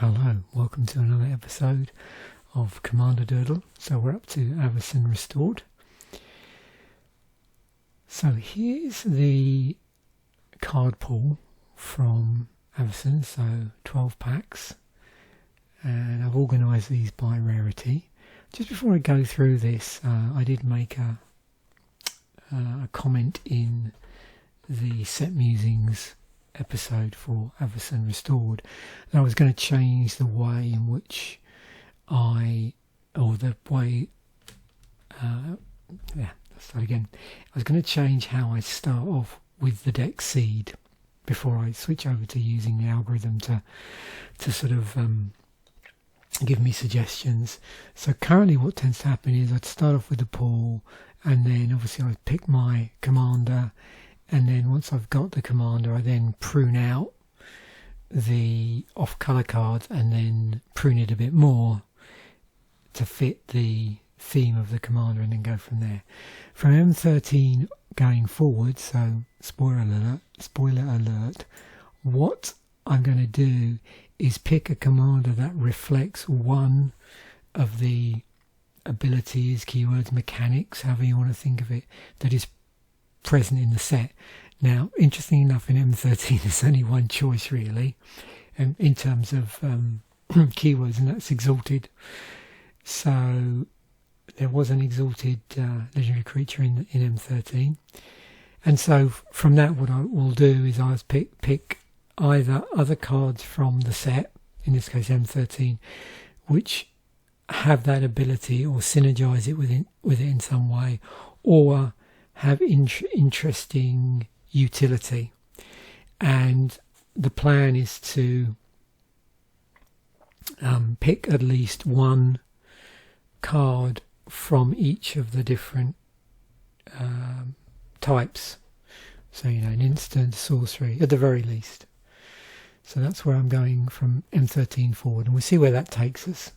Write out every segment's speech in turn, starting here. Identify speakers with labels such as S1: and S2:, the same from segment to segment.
S1: Hello, welcome to another episode of Commander Durdle. So we're up to Avacyn Restored. So here's the card pool from Avacyn, so 12 packs. And I've organised these by rarity. Just before I go through this, I did make a comment in the Set Musings episode for Avacyn Restored, and I was going to change the way in which I was going to change how I start off with the deck seed before I switch over to using the algorithm to sort of give me suggestions. So currently what tends to happen is I'd start off with the pool, and then obviously I'd pick my commander, and then once I've got the commander, I then prune out the off-colour cards and then prune it a bit more to fit the theme of the commander, and then go from there. From M13 going forward, so spoiler alert, what I'm going to do is pick a commander that reflects one of the abilities, keywords, mechanics, however you want to think of it, that is present in the set. Now, interesting enough, in M13 there's only one choice really, in terms of keywords, and that's exalted. So there was an exalted legendary creature in M13, and so from that what I will do is I'll pick either other cards from the set, in this case M13, which have that ability or synergize it with it in some way, or have interesting utility. And the plan is to pick at least one card from each of the different types. So, an instant, sorcery, at the very least. So that's where I'm going from M13 forward, and we'll see where that takes us.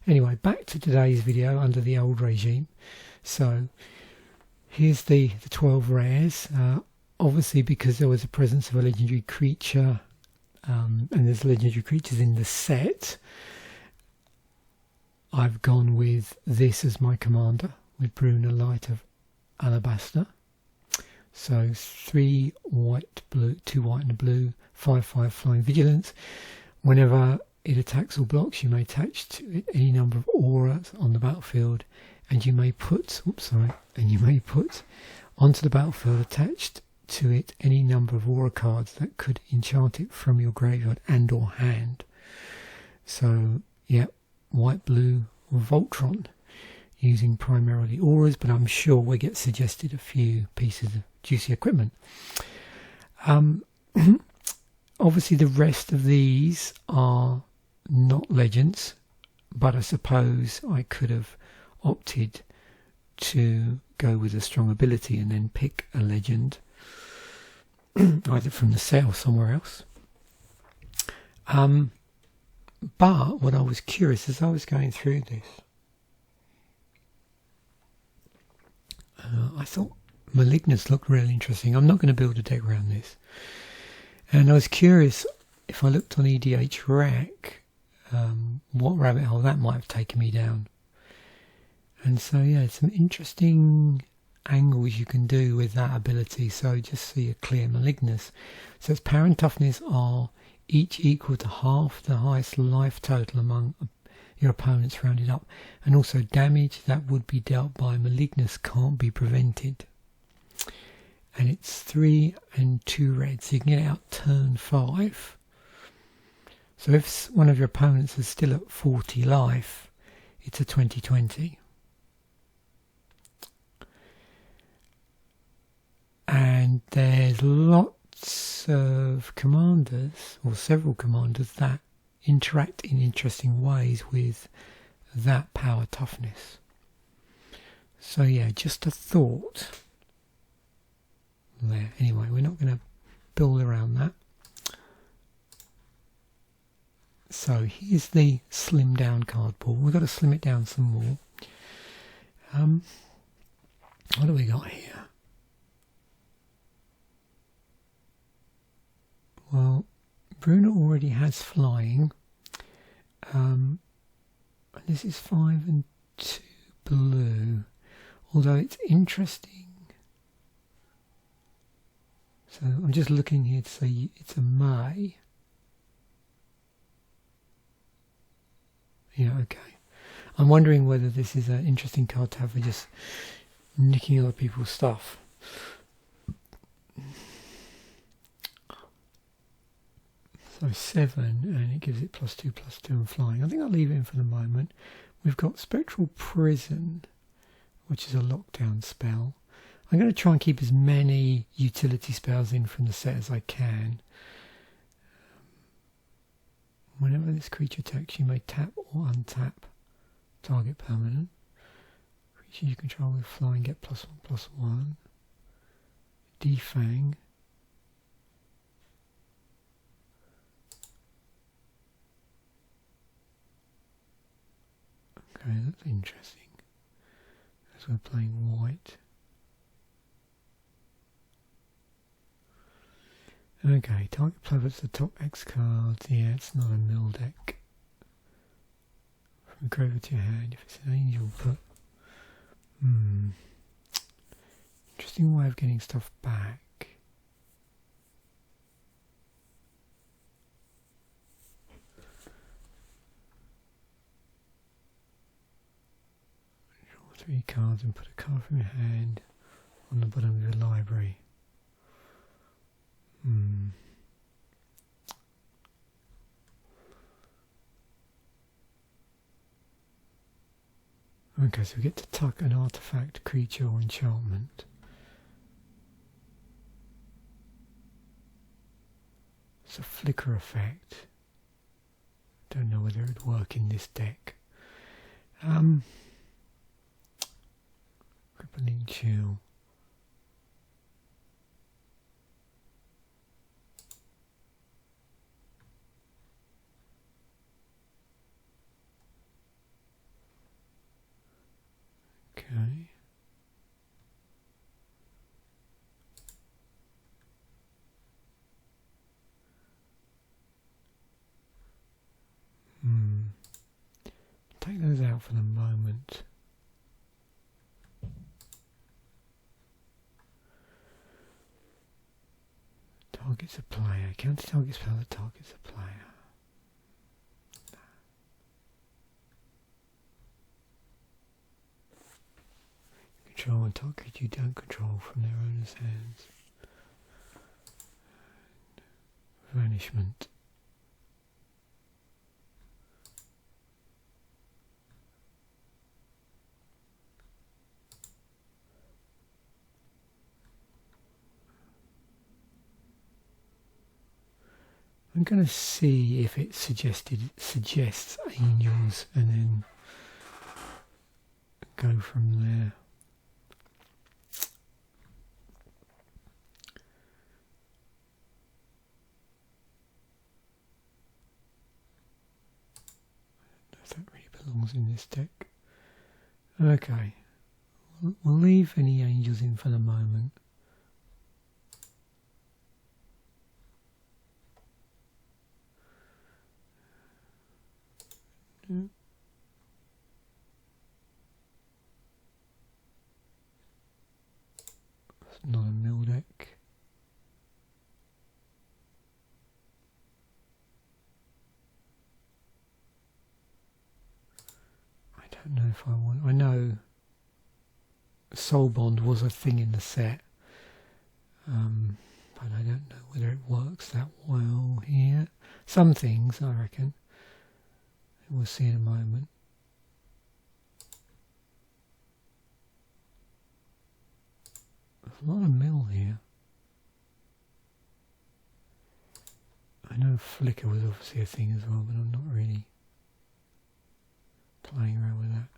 S1: Anyway, back to today's video under the old regime. So here's the 12 rares. Obviously, because there was a presence of a legendary creature, and there's legendary creatures in the set, I've gone with this as my commander, with Bruna, Light of Alabaster. So 3 white, blue, 2 white and a blue, 5/5 flying vigilance. Whenever it attacks or blocks, you may attach to it any number of auras on the battlefield, and you may put onto the battlefield attached to it any number of aura cards that could enchant it from your graveyard and or hand. So yeah, white, blue or Voltron, using primarily auras, but I'm sure we get suggested a few pieces of juicy equipment. Obviously the rest of these are not legends, but I suppose I could have opted to go with a strong ability and then pick a legend either from the set or somewhere else. But what I was curious as I was going through this, I thought Malignus looked really interesting. I'm not going to build a deck around this, and I was curious if I looked on EDH Rack, what rabbit hole that might have taken me down. And so yeah, some interesting angles you can do with that ability. So just see a clear Malignus. So its power and toughness are each equal to half the highest life total among your opponents rounded up, and also damage that would be dealt by Malignus can't be prevented. And it's 3 and 2 red, so you can get it out turn 5. So if one of your opponents is still at 40 life, it's a 20/20. And there's lots of commanders, or several commanders, that interact in interesting ways with that power toughness. So yeah, just a thought there. Anyway, we're not going to build around that. So here's the slim down card pool. We've got to slim it down some more. What do we got here? Well, Bruna already has flying, this is 5 and 2 blue. Although it's interesting. So I'm just looking here to say it's a May. Yeah, okay. I'm wondering whether this is an interesting card to have for just nicking other people's stuff. So 7, and it gives it +2/+2 and flying. I think I'll leave it in for the moment. We've got Spectral Prison, which is a lockdown spell. I'm going to try and keep as many utility spells in from the set as I can. Whenever this creature attacks, you may tap or untap target permanent. Creature you control with flying get +1/+1. Defang. Okay, that's interesting. As we're playing white. Okay, target player puts the top X cards. Yeah, it's not a mill deck. From graveyard to your hand. If it's an angel, put. Interesting way of getting stuff back. Draw 3 cards and put a card from your hand on the bottom of your library. Okay, so we get to tuck an artifact, creature or enchantment. It's a flicker effect. Don't know whether it would work in this deck. Crippling Chill. Okay. Take those out for the moment. Targets a player. Counter target spell that targets a player. Control and target you don't control from their owner's hands. Vanishment. I'm going to see if it suggests angels and then go from there. I don't know if that really belongs in this deck. Okay, we'll leave any angels in for the moment. It's not a mill deck. I don't know if I want. I know Soul Bond was a thing in the set, but I don't know whether it works that well here. Some things, I reckon. We'll see in a moment. There's a lot of mill here. I know flicker was obviously a thing as well, but I'm not really playing around with that.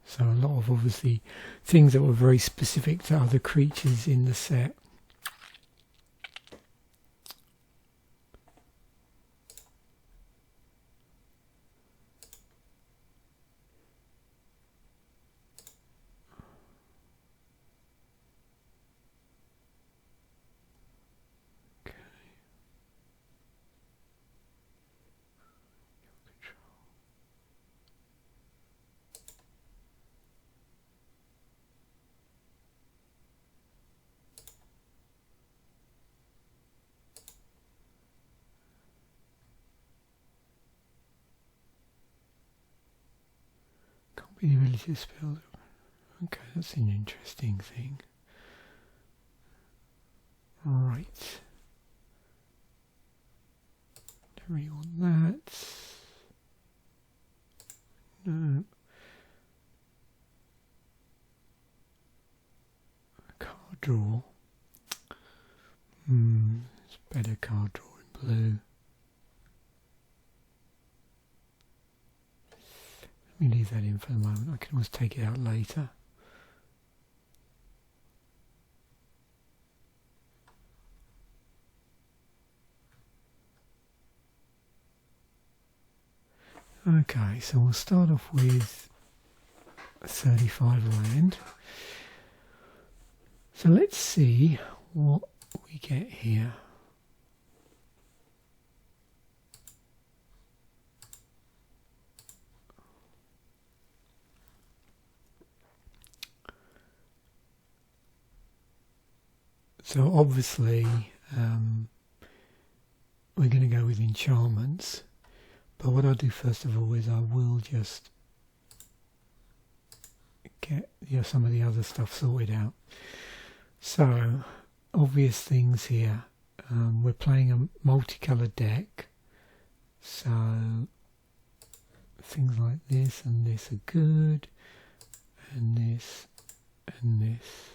S1: So a lot of obviously things that were very specific to other creatures in the set. The ability to spell. Okay, that's an interesting thing. Right. Don't really want that. No. Card draw. It's better card draw in blue. Let me leave that in for the moment. I can always take it out later. Okay, so we'll start off with 35 land. So let's see what we get here. So obviously we're going to go with enchantments, but what I'll do first of all is I will just get some of the other stuff sorted out. So obvious things here, we're playing a multicolored deck, so things like this and this are good, and this and this.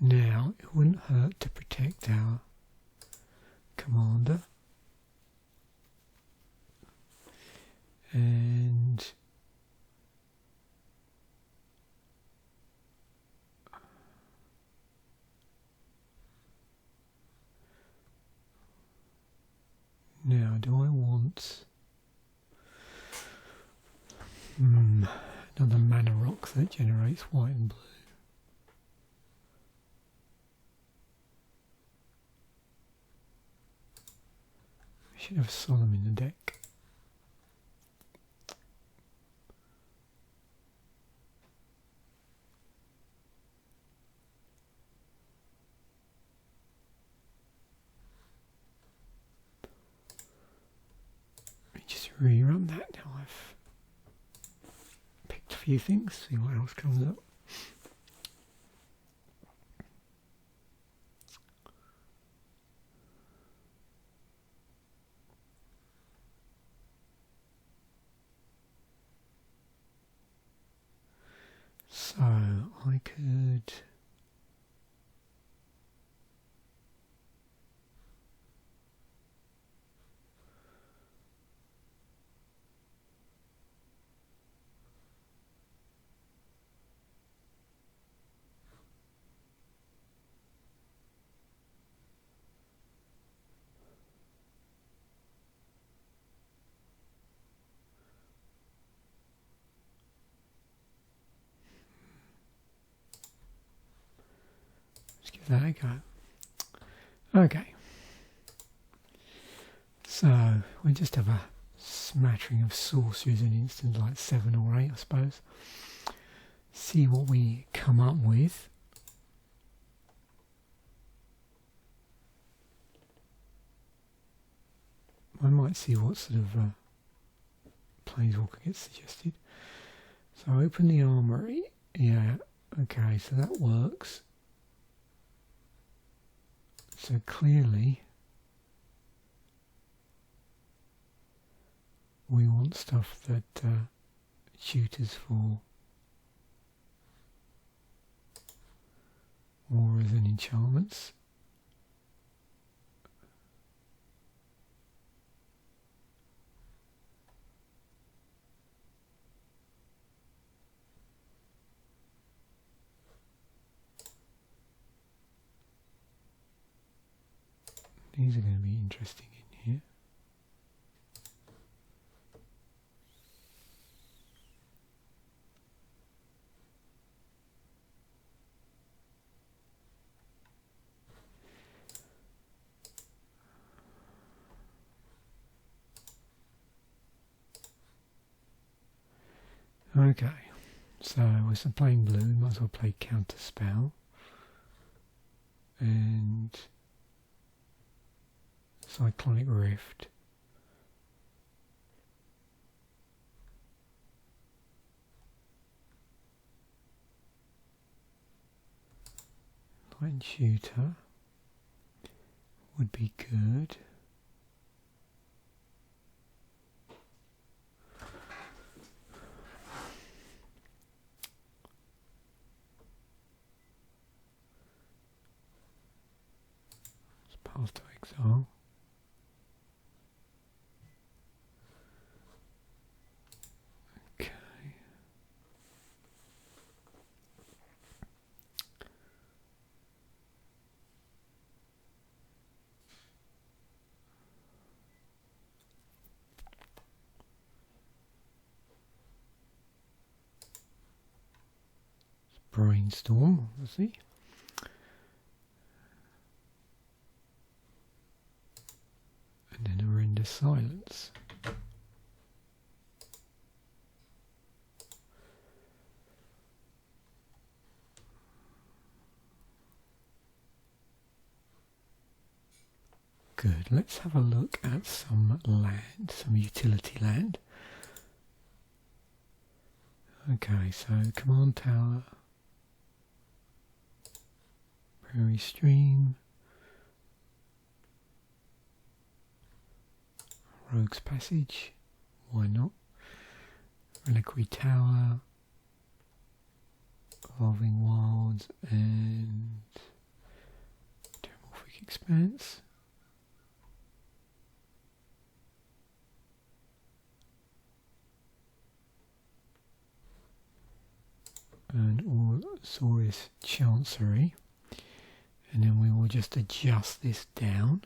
S1: Now, it wouldn't hurt to protect our commander. And now, do I want another mana rock that generates white and blue? Should have Solemn in the deck. Let me just rerun that now. I've picked a few things, see what else comes up. So I could give that a go. Okay, so we just have a smattering of sorceries in instance like 7 or 8, I suppose. See what we come up with. I might see what sort of planeswalker gets suggested. So open the armory. Yeah, okay, so that works. So clearly we want stuff that tutors for auras and enchantments. These are going to be interesting in here. Okay, so we're playing blue, we might as well play Counterspell. And Cyclonic Rift. Enlightened Tutor would be good. Path to Exile. Okay. Brainstorm, obviously. And then a render silence. Good. Let's have a look at some land, some utility land. Okay, so command tower, prairie stream, Rogue's Passage, why not? Reliquary Tower, Evolving Wilds, and Terramorphic Expanse. And Azorius Chancery, and then we will just adjust this down.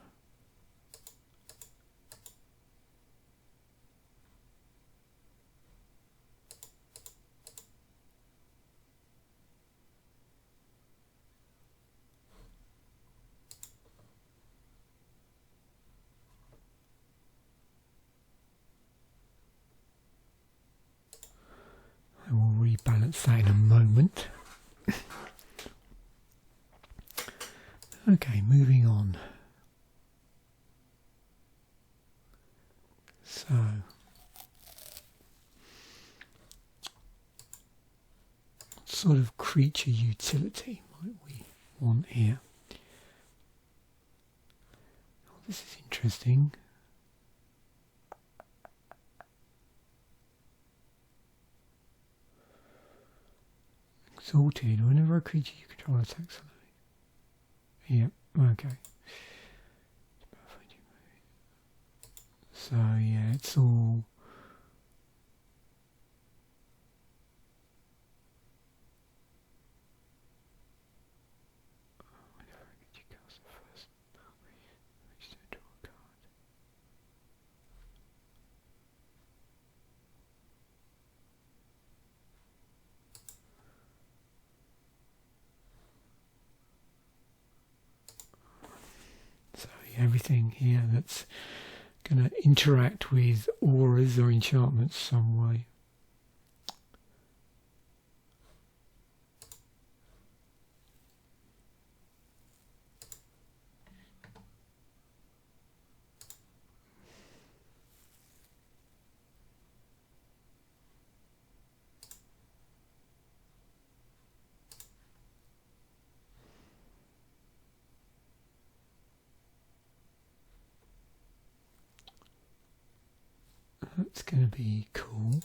S1: I will rebalance that in a moment. Okay, moving on. So, what sort of creature utility might we want here? Oh, this is interesting. Exalted. Whenever a creature you control attacks. Yep, okay. So yeah, it's all whenever a creature casts a first reach to draw a card. So everything here that's going to interact with auras or enchantments some way. That's going to be cool.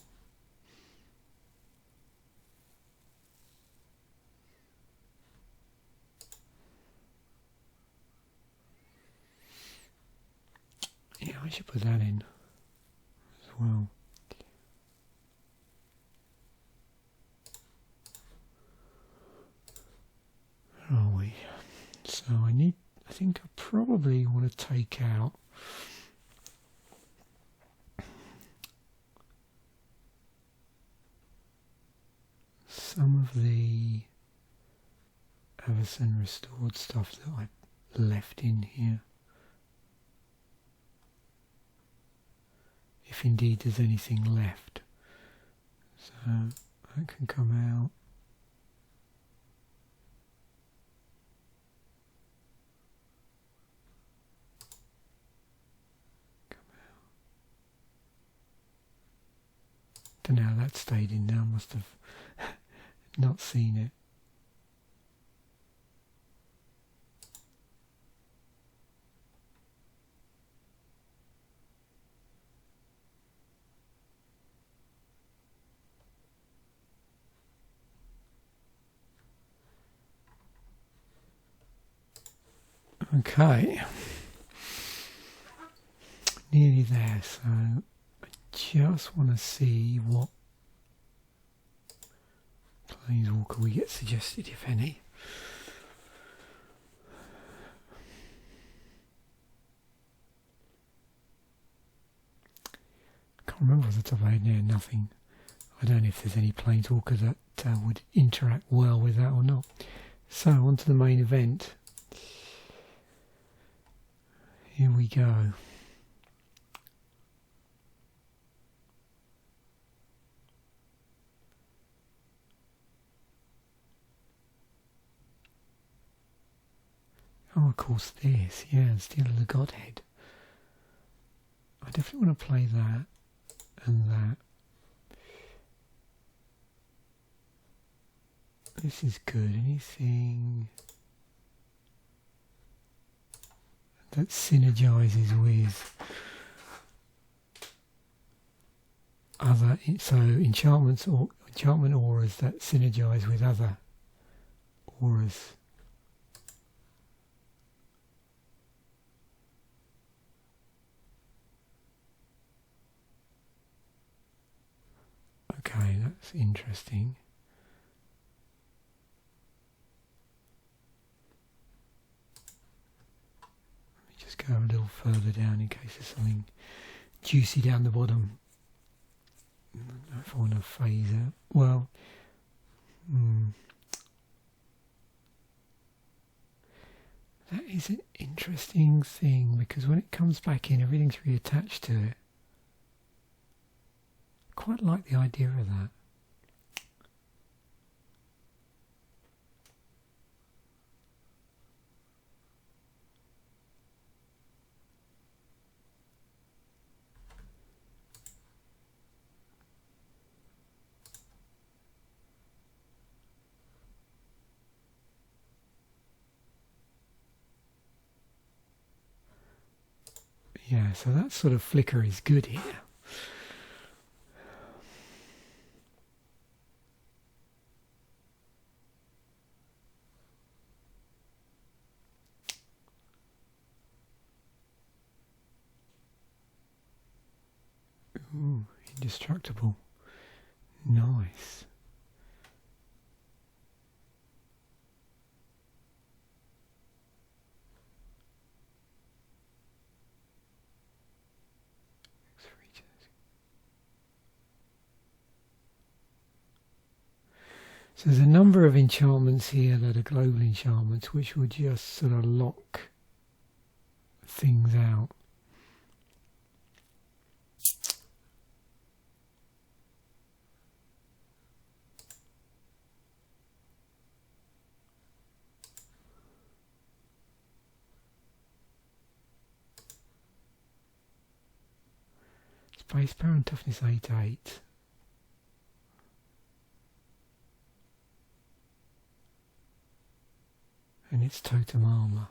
S1: Yeah, I should put that in as well. Where are we? So I think I probably want to take out some of the Avacyn restored stuff that I left in here. If indeed there's anything left. So that can come out. Don't know how that stayed in there. I must have not seen it. Okay. Nearly there, so I just want to see what Planeswalker we get suggested, if any. I can't remember off the top of my head now, nothing. I don't know if there's any Planeswalker that would interact well with that or not. So, on to the main event. Here we go. Oh, of course this, yeah, Steel of the Godhead. I definitely want to play that and that. This is good. Anything that synergizes with other, so enchantments or enchantment auras that synergize with other auras. Okay, that's interesting. Let me just go a little further down in case there's something juicy down the bottom. I don't know if I want to phase out. Well, that is an interesting thing because when it comes back in, everything's reattached to it. Quite like the idea of that. Yeah, so that sort of flicker is good here. Ooh, indestructible. Nice. So there's a number of enchantments here that are global enchantments which will just sort of lock things out. Space power and toughness 8/8. And it's totem armor.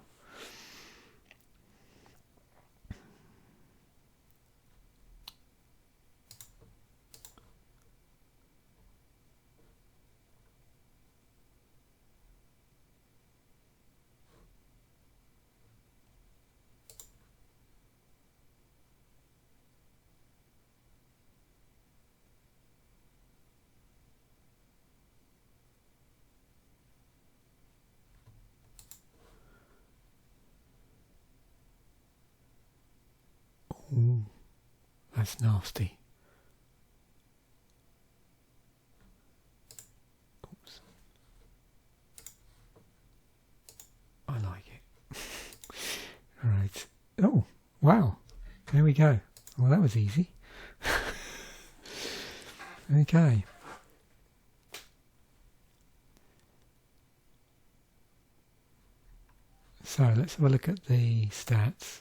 S1: Ooh, that's nasty. Oops. I like it. Right. Oh, wow. There we go. Well, that was easy. Okay. So let's have a look at the stats.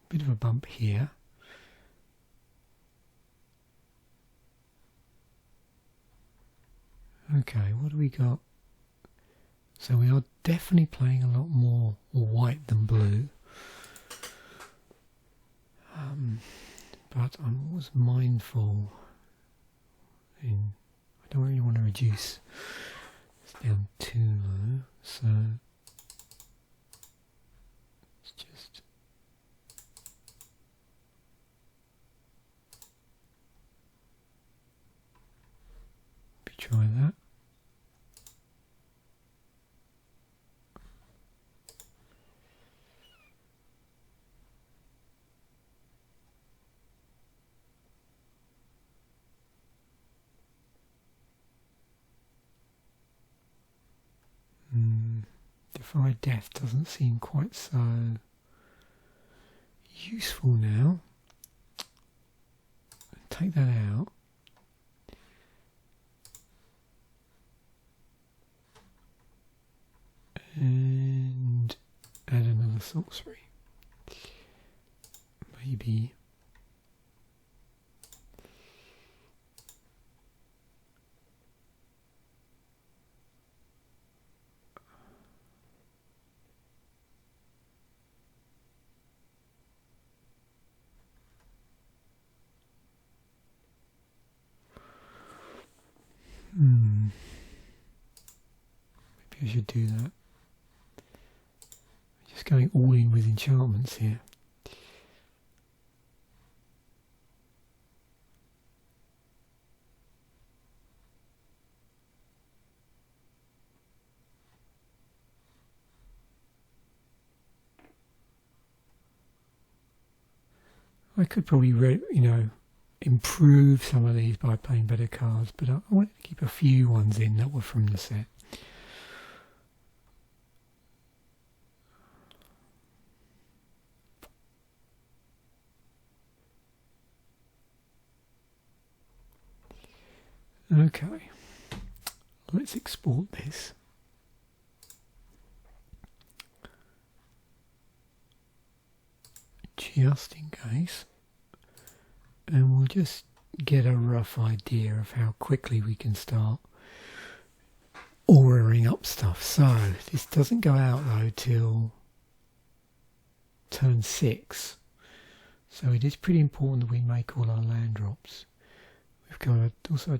S1: Bit of a bump here. Okay, what do we got? So we are definitely playing a lot more white than blue. But I'm always mindful I don't really want reduce. It's down too low, so let's just try that. Defy Death doesn't seem quite so useful now. Take that out. And add another sorcery. Maybe. Maybe I should do that. Just going all in with enchantments here. I could probably, improve some of these by playing better cards, but I wanted to keep a few ones in that were from the set. Okay, let's export this. Just in case. And we'll just get a rough idea of how quickly we can start auraing up stuff. So this doesn't go out though till turn 6. So it is pretty important that we make all our land drops. We've got also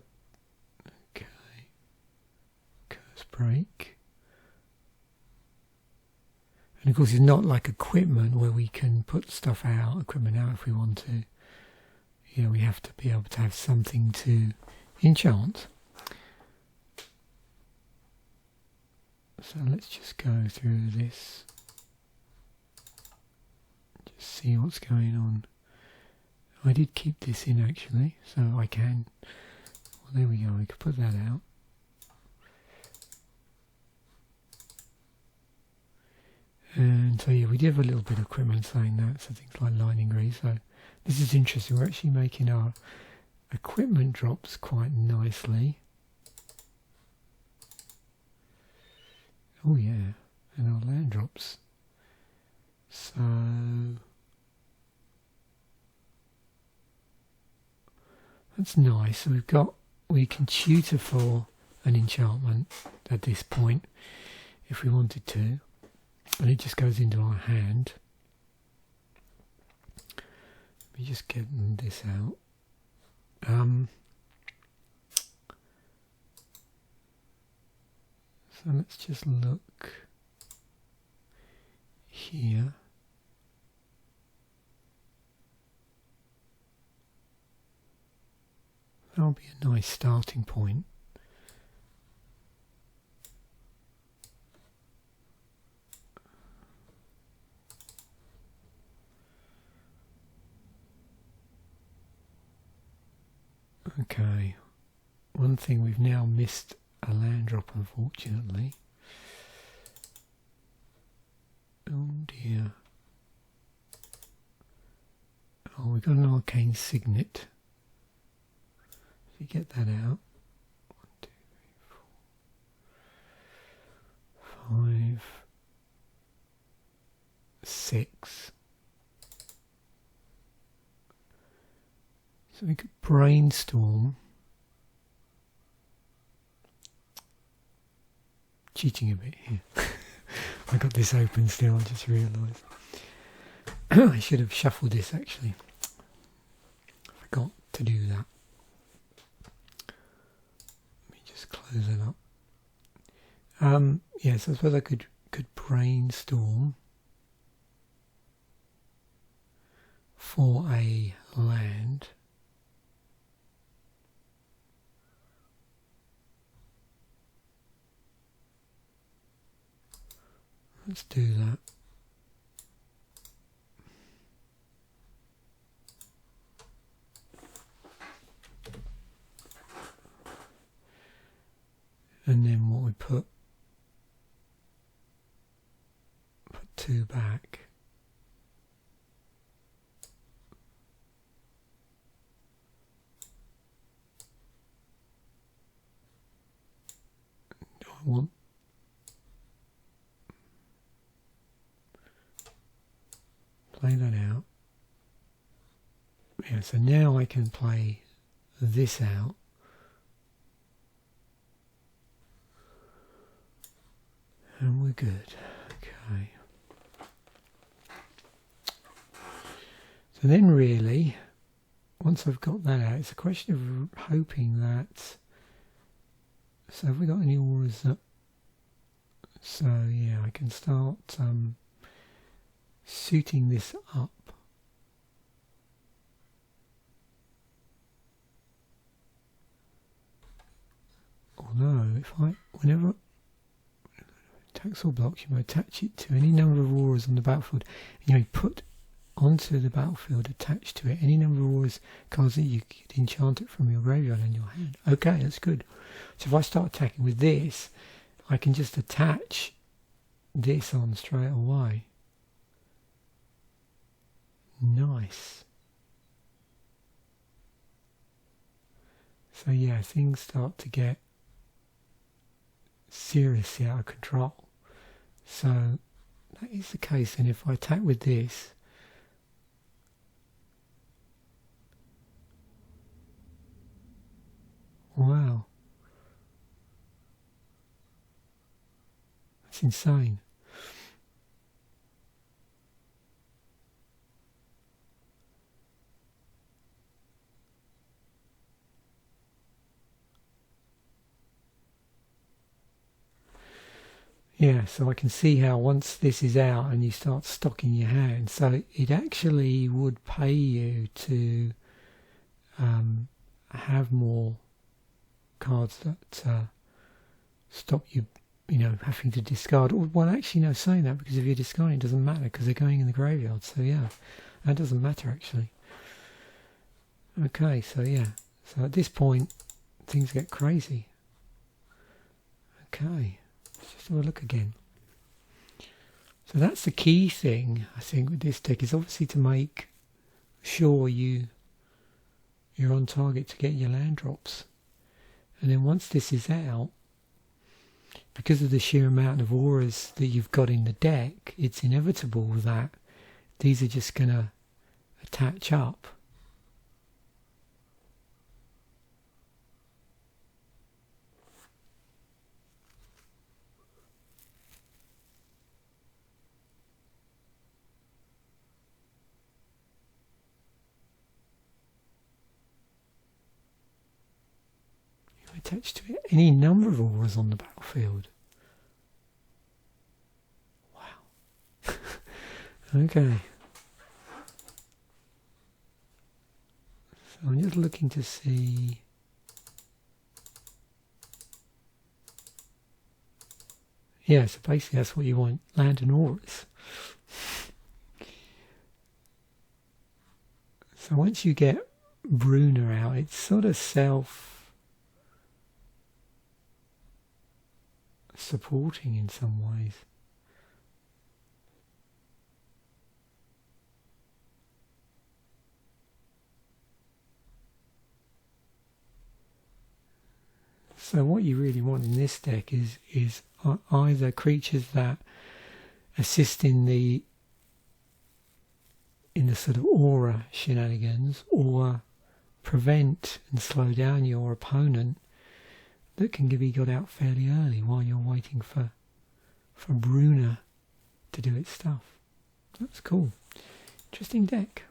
S1: Cursebreak. And of course it's not like equipment where we can put stuff out, equipment out if we want to. We have to be able to have something to enchant. So let's just go through this. Just see what's going on. I did keep this in actually, so I can. Well, there we go, I could put that out. And so yeah, we did have a little bit of equipment saying that, so things like Lightning Greaves. So this is interesting, we're actually making our equipment drops quite nicely. Oh yeah, and our land drops. So that's nice. So we can tutor for an enchantment at this point if we wanted to. And it just goes into our hand. Let me just get this out. So let's just look here. That'll be a nice starting point. Okay, one thing, we've now missed a land drop unfortunately. Oh dear. Oh, we've got an Arcane Signet. If you get that out. 1, 2, 3, 4, 5, 6. So we could Brainstorm. Cheating a bit here. I got this open still, I just realised. I should have shuffled this actually. I forgot to do that. Let me just close close that up. Yes, I suppose I could brainstorm for a land. Let's do that. And then what we put 2 back. Do I want play that out? Yeah, so now I can play this out. And we're good. Okay. So then really, once I've got that out, it's a question of hoping that... So have we got any auras that... So yeah, I can start suiting this up. Although, whenever attacks or blocks, you may attach it to any number of auras on the battlefield. You may put onto the battlefield, attached to it, any number of auras cards that you could enchant it from your graveyard in your hand. Okay, that's good. So if I start attacking with this, I can just attach this on straight away. Nice. So yeah, things start to get seriously out of control. So that is the case, and if I attack with this, wow, that's insane. Yeah, so I can see how once this is out and you start stocking your hand, so it actually would pay you to have more cards that stop you, having to discard. Well, actually, no, saying that, because if you're discarding, it doesn't matter because they're going in the graveyard. So yeah, that doesn't matter actually. Okay, so yeah, so at this point, things get crazy. Okay. Just have a look again. So that's the key thing, I think, with this deck, is obviously to make sure you're on target to get your land drops. And then once this is out, because of the sheer amount of auras that you've got in the deck, it's inevitable that these are just going to attach up. Attached to it any number of auras on the battlefield. Wow. Okay. So I'm just looking to see. Yeah, so basically that's what you want, land and auras. So once you get Bruna out, it's sort of supporting in some ways. So what you really want in this deck is either creatures that assist in the sort of aura shenanigans, or prevent and slow down your opponent, that can be got out fairly early while you're waiting for Bruna to do its stuff. That's cool. Interesting deck.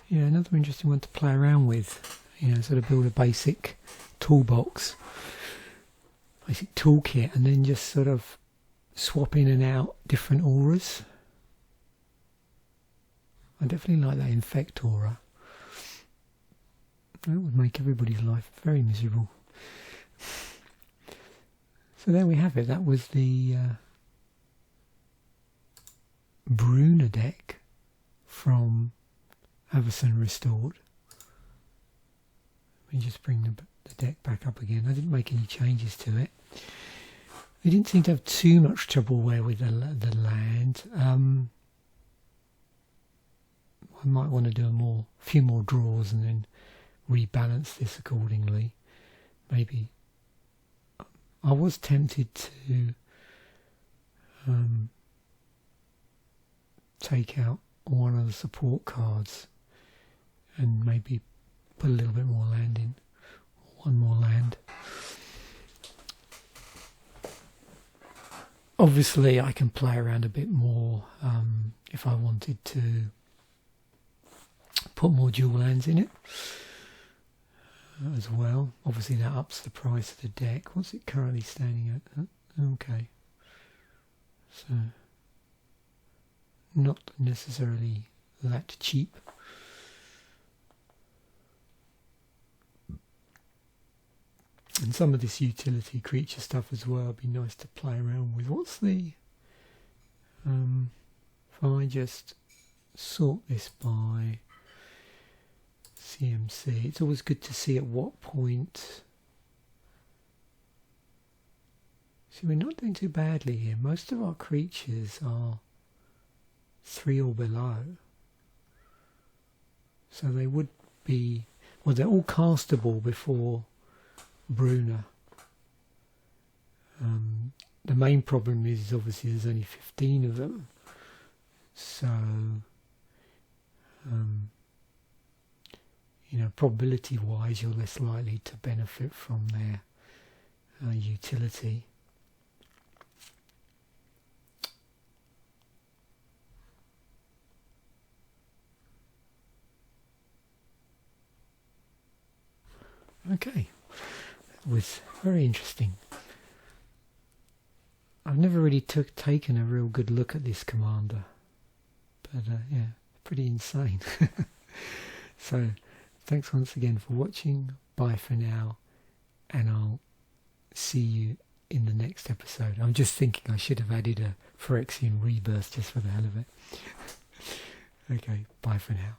S1: yeah, another interesting one to play around with. You know, sort of build a basic toolbox, basic toolkit, and then just sort of swap in and out different auras. I definitely like that Infect aura. That would make everybody's life very miserable. So there we have it. That was the Bruna deck from Avacyn Restored. Let me just bring the deck back up again. I didn't make any changes to it. We didn't seem to have too much trouble with the land. I might want to do a few more draws and then rebalance this accordingly. Maybe I was tempted to take out one of the support cards and maybe put a little bit more land in, one more land. Obviously I can play around a bit more if I wanted to put more dual lands in it as well. Obviously that ups the price of the deck. What's it currently standing at? Okay, so not necessarily that cheap. And some of this utility creature stuff as well would be nice to play around with. What's the if I just sort this by CMC, it's always good to see at what point. See, we're not doing too badly here. Most of our creatures are 3 or below, so they would be, well, they're all castable before Bruna. The main problem is obviously there's only 15 of them, so you know, probability wise you're less likely to benefit from their utility. Okay, that was very interesting. I've never really taken a real good look at this commander, but yeah, pretty insane. So thanks once again for watching. Bye for now, and I'll see you in the next episode. I'm just thinking I should have added a Phyrexian Rebirth just for the hell of it. Okay, bye for now.